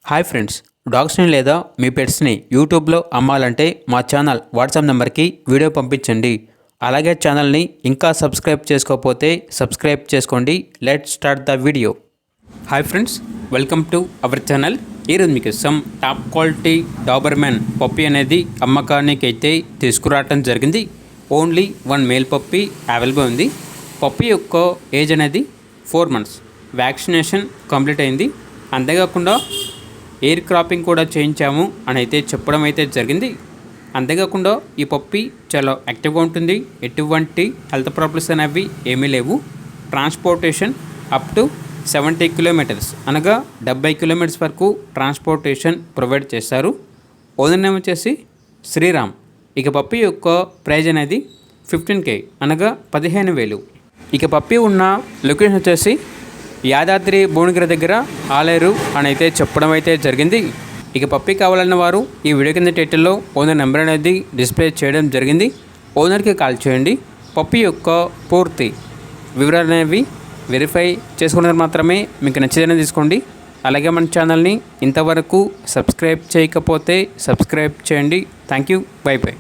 Hi friends, డాగ్స్ని లేదా మీ పెట్స్ని యూట్యూబ్లో అమ్మాలంటే మా ఛానల్ వాట్సాప్ నెంబర్కి వీడియో పంపించండి. అలాగే ఛానల్ని ఇంకా సబ్స్క్రైబ్ చేసుకోకపోతే సబ్స్క్రైబ్ చేసుకోండి. Let's start the video. Hi friends, welcome to our channel. ఈరోజు మీకు టాప్ క్వాలిటీ డాబర్మెన్ పప్పీ అనేది అమ్మకానికి అయితే తీసుకురావటం జరిగింది. ఓన్లీ 1 మేల్ పప్పీ అవైలబుల్ ఉంది. పప్పీ యొక్క ఏజ్ అనేది 4 months. వ్యాక్సినేషన్ కంప్లీట్ అయింది. అంతేకాకుండా ఎయిర్ క్రాపింగ్ కూడా చేయించాము అని అయితే చెప్పడం అయితే జరిగింది. అంతేకాకుండా ఈ పప్పీ చాలా యాక్టివ్గా ఉంటుంది. ఎటువంటి హెల్త్ ప్రాబ్లమ్స్ అనేవి ఏమీ లేవు. ట్రాన్స్పోర్టేషన్ అప్ టు 70 kilometers అనగా 70 kilometers వరకు ట్రాన్స్పోర్టేషన్ ప్రొవైడ్ చేస్తారు. ఓనర్ నేమ్ వచ్చేసి శ్రీరామ్. ఇక పప్పీ యొక్క ప్రైజ్ అనేది 15K అనగా 15,000. ఇక పప్పీ ఉన్న లొకేషన్ వచ్చేసి యాదాద్రి భువనగిరి దగ్గర ఆలేరు అని అయితే చెప్పడం అయితే జరిగింది. ఇక పప్పీ కావాలన్న వారు ఈ వీడియో కింద టైటిల్లో ఓనర్ నెంబర్ అనేది డిస్ప్లే చేయడం జరిగింది. ఓనర్కి కాల్ చేయండి. పప్పీ యొక్క పూర్తి వివరాలు అనేవి వెరిఫై చేసుకున్నది మాత్రమే మీకు నచ్చితేనే తీసుకోండి. అలాగే మన ఛానల్ని ఇంతవరకు సబ్స్క్రైబ్ చేయకపోతే సబ్స్క్రైబ్ చేయండి. Thank you. By by.